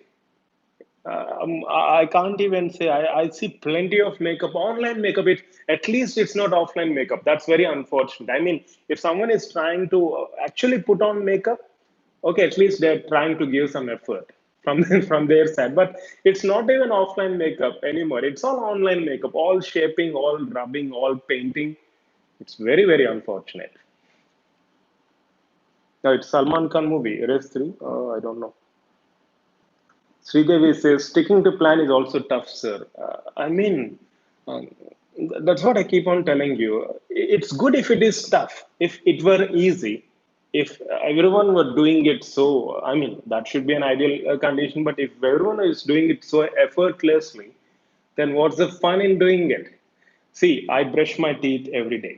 I can't even say I see plenty of makeup, online makeup. At least it's not offline makeup. That's very unfortunate. I mean, if someone is trying to actually put on makeup, okay, at least they're trying to give some effort from from their side. But it's not even offline makeup anymore. It's all online makeup, all shaping, all rubbing, all painting. It's very very unfortunate. Now it's Salman Khan movie, Race 3. I don't know. Sridevi says sticking to plan is also tough, sir. I mean, um, that's what I keep on telling you. It's good if it is tough. If it were easy, if everyone were doing it, so I mean that should be an ideal condition, but if everyone is doing it so effortlessly, then what's the fun in doing it? See, I brush my teeth every day.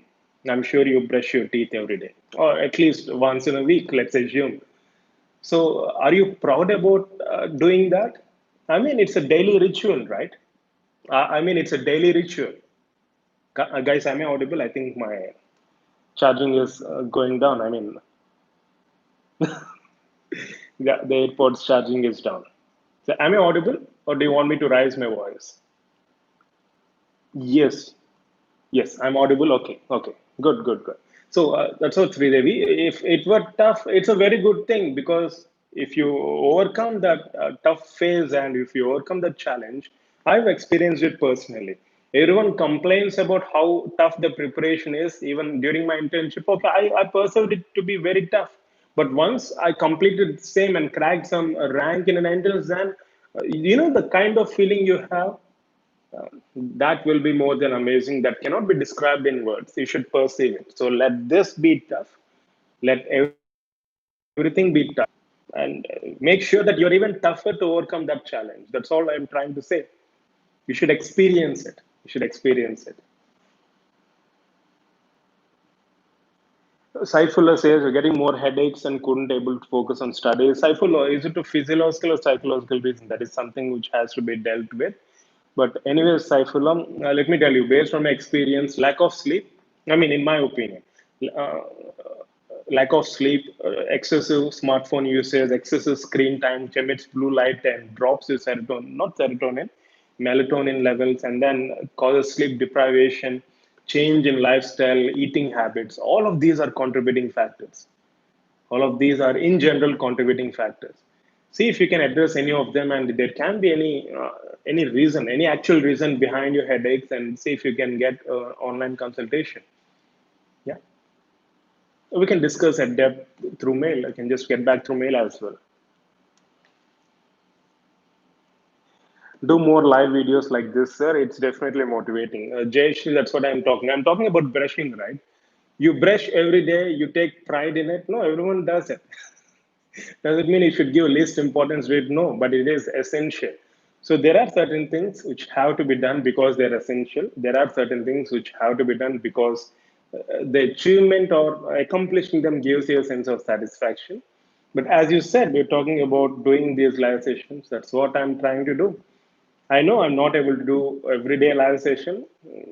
I'm sure you brush your teeth every day, or at least once in a week, let's assume. So are you proud about doing that? I mean, it's a daily ritual, right? I mean, it's a daily ritual. Guys, am I audible? I think my charging is going down. I mean, the AirPods charging is down. So, am I audible, or do you want me to raise my voice? Yes, yes, I'm audible. Okay, okay, good, good, good. So that's what Sridevi. If it were tough, it's a very good thing, because if you overcome that tough phase and if you overcome that challenge, I've experienced it personally. Everyone complains about how tough the preparation is, even during my internship. Okay, I perceived it to be very tough. But once I completed the same and cracked some rank in an entrance, then the kind of feeling you have, that will be more than amazing. That cannot be described in words. You should perceive it. So let this be tough. Let everything be tough. And make sure that you're even tougher to overcome that challenge. That's all I'm trying to say. You should experience it. You should experience it. Saifullah says you're getting more headaches and couldn't able to focus on studies. Saifullah, is it a physiological or psychological reason? That is something which has to be dealt with. But anyways, Saifullah, let me tell you, based on my experience, lack of sleep, I mean, in my opinion, uh, lack of sleep, excessive smartphone usage, excessive screen time emits blue light and drops your serotonin, not serotonin, melatonin levels, and then causes sleep deprivation, change in lifestyle, eating habits. All of these are contributing factors. All of these are, in general, contributing factors. See if you can address any of them, and there can be any reason, any actual reason behind your headaches, and see if you can get online consultation. Yeah, we can discuss at depth through mail. I can just get back through mail as well. Do more live videos like this, sir. It's definitely motivating. Jayesh, that's what I'm talking. I'm talking about brushing, right? You brush every day. You take pride in it. No, everyone does it. Does it mean you should give least importance to it? No, but it is essential. So there are certain things which have to be done because they're essential. There are certain things which have to be done because the achievement or accomplishing them gives you a sense of satisfaction. But as you said, we're talking about doing these live sessions. That's what I'm trying to do. I know I'm not able to do everyday live session.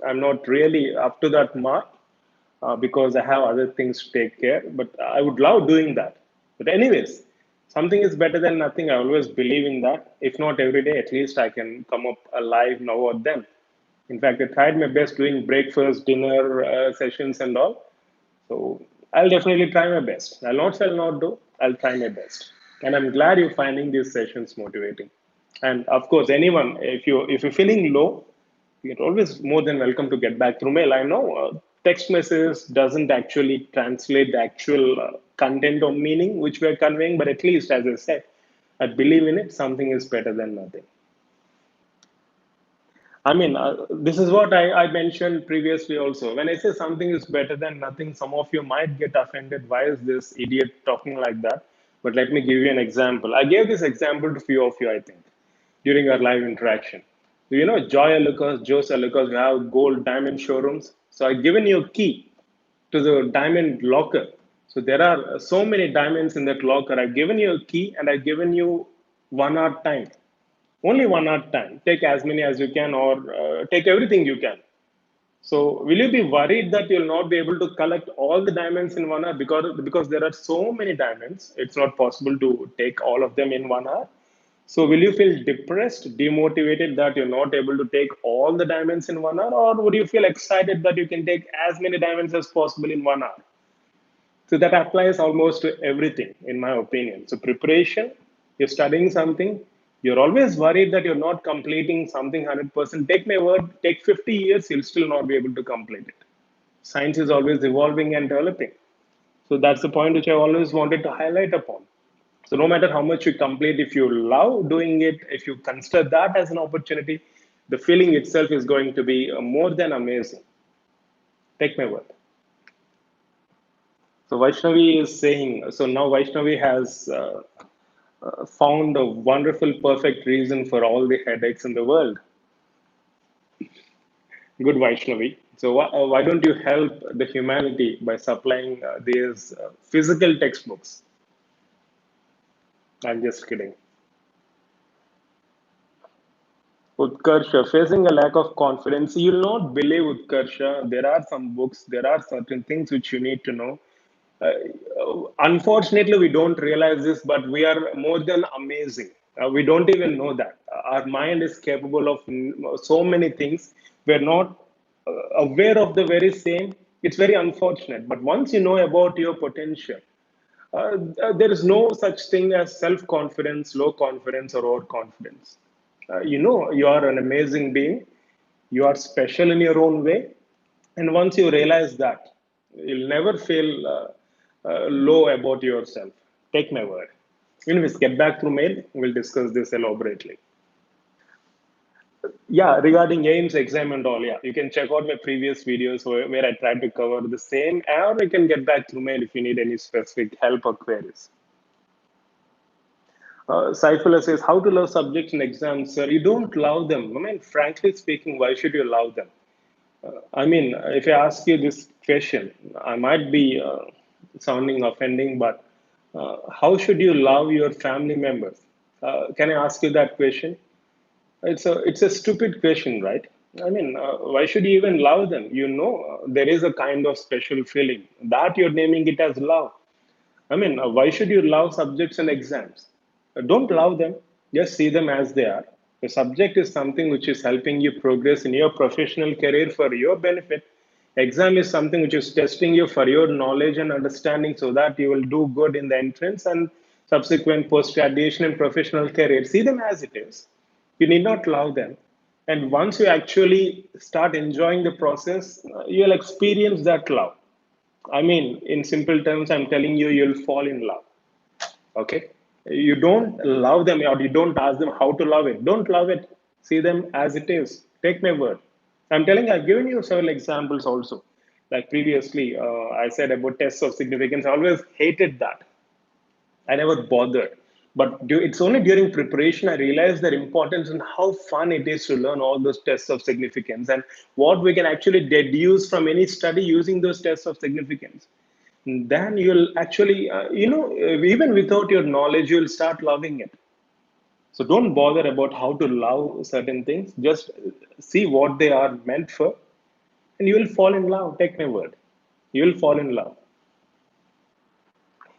I'm not really up to that mark because I have other things to take care. But I would love doing that. But anyways, something is better than nothing. I always believe in that. If not every day, at least I can come up alive now or then. In fact, I tried my best doing breakfast, dinner sessions and all. So I'll definitely try my best. Shall not do. I'll try my best. And I'm glad you're finding these sessions motivating. And of course, anyone, if you're feeling low, you're always more than welcome to get back through mail. I know text messages doesn't actually translate the actual content or meaning which we're conveying, but at least, as I said, I believe in it. Something is better than nothing. I mean, this is what I mentioned previously also. When I say something is better than nothing, some of you might get offended. Why is this idiot talking like that? But let me give you an example. I gave this example to few of you, I think, during our live interaction. Do you know Joy Lucas, Jose Lucas, we have gold diamond showrooms? So I've given you a key to the diamond locker. So there are so many diamonds in that locker. I've given you a key and I've given you 1 hour time. Only 1 hour time. Take as many as you can, or take everything you can. So will you be worried that you'll not be able to collect all the diamonds in 1 hour, because there are so many diamonds? It's not possible to take all of them in 1 hour. So will you feel depressed, demotivated that you're not able to take all the diamonds in 1 hour, or would you feel excited that you can take as many diamonds as possible in 1 hour? So that applies almost to everything, in my opinion. So preparation, you're studying something, you're always worried that you're not completing something 100%. Take my word, take 50 years, you'll still not be able to complete it. Science is always evolving and developing. So that's the point which I always wanted to highlight upon. So no matter how much you complete, if you love doing it, if you consider that as an opportunity, the feeling itself is going to be more than amazing. Take my word. So Vaishnavi is saying, so now Vaishnavi has found a wonderful, perfect reason for all the headaches in the world. Good, Vaishnavi. So why don't you help the humanity by supplying these physical textbooks? I'm just kidding. Utkarsha, facing a lack of confidence, you'll not believe Utkarsha. There are some books, there are certain things which you need to know. Uh, Unfortunately, we don't realize this, but we are more than amazing. We don't even know that. Our mind is capable of so many things. We're not aware of the very same. It's very unfortunate. But once you know about your potential, there is no such thing as self confidence, low confidence, or overconfidence. You know, you are an amazing being, you are special in your own way. And once you realize that, you'll never feel low about yourself. Take my word. Anyways, get back through mail. We'll discuss this elaborately. Yeah, regarding AIMS exam and all, yeah, you can check out my previous videos where I tried to cover the same, or you can get back through mail if you need any specific help or queries. Saifullah says, how to love subjects in exams, sir? You don't love them. I mean, frankly speaking, why should you love them? I mean, if I ask you this question, I might be sounding offending, but how should you love your family members? Can I ask you that question? It's a stupid question, right? I mean, why should you even love them? You know, there is a kind of special feeling that you're naming it as love. I mean, why should you love subjects and exams? Don't love them, just see them as they are. The subject is something which is helping you progress in your professional career for your benefit. Exam is something which is testing you for your knowledge and understanding so that you will do good in the entrance and subsequent post graduation and professional career. See them as it is. You need not love them. And once you actually start enjoying the process, you'll experience that love. I mean, in simple terms, I'm telling you, you'll fall in love. Okay? You don't love them or you don't ask them how to love it. Don't love it. See them as it is. Take my word. I'm telling you, I've given you several examples also. Like previously, I said about tests of significance. I always hated that. I never bothered. But it's only during preparation I realized their importance and how fun it is to learn all those tests of significance and what we can actually deduce from any study using those tests of significance. Then you'll actually, even without your knowledge, you'll start loving it. So don't bother about how to love certain things. Just see what they are meant for, and you will fall in love. Take my word. You will fall in love.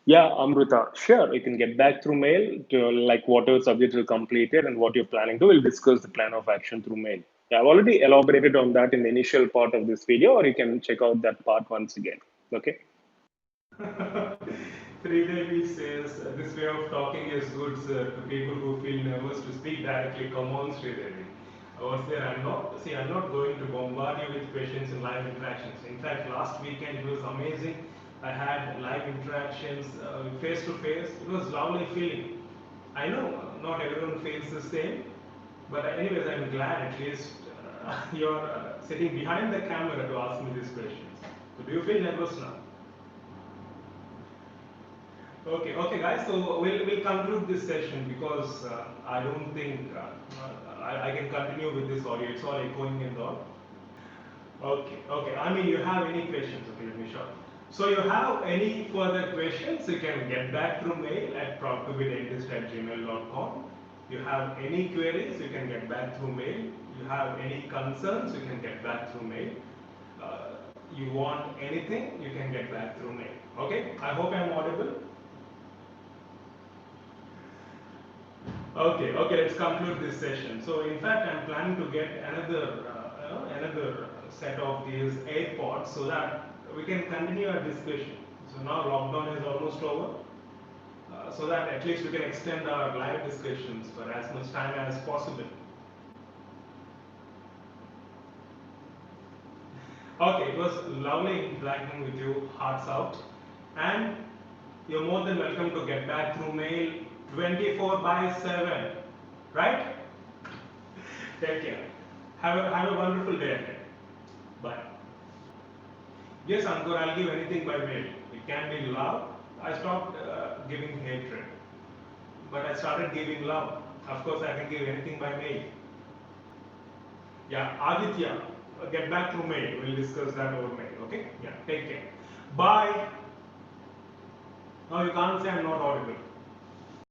Yeah, Amrita, sure. You can get back through mail to like whatever subjects you completed and what you're planning to. We'll discuss the plan of action through mail. Yeah, I've already elaborated on that in the initial part of this video, or you can check out that part once again. Okay. Sridevi says this way of talking is good, sir, to people who feel nervous to speak directly. Come on, Sridevi. I was there. I'm not going to bombard you with questions in live interactions. In fact, last weekend it was amazing. I had live interactions face to face. It was lovely feeling. I know not everyone feels the same, but anyways, I'm glad at least you're sitting behind the camera to ask me these questions. So do you feel nervous now? Okay, guys. So we'll conclude this session because I don't think I can continue with this audio. It's all echoing and all. Okay. I mean, you have any questions? Okay, let me show. So you have any further questions? You can get back through mail at proudtobedentist@gmail.com. You have any queries? You can get back through mail. You have any concerns? You can get back through mail. Uh, you want anything? You can get back through mail. Okay. I hope I'm audible. Okay, let's conclude this session. So, in fact, I'm planning to get another set of these AirPods so that we can continue our discussion. So now lockdown is almost over, so that at least we can extend our live discussions for as much time as possible. Okay, it was lovely interacting with you, hearts out, and you're more than welcome to get back through mail 24 by 7, right? Take care. Have a wonderful day ahead. Bye. Yes, Ankur, I'll give anything by mail. can be love. I stopped giving hatred, but I started giving love. Of course, I can give anything by mail. Yeah, Aditya, get back through mail. We'll discuss that over mail. Okay? Yeah, take care. Bye. No, you can't say I'm not audible.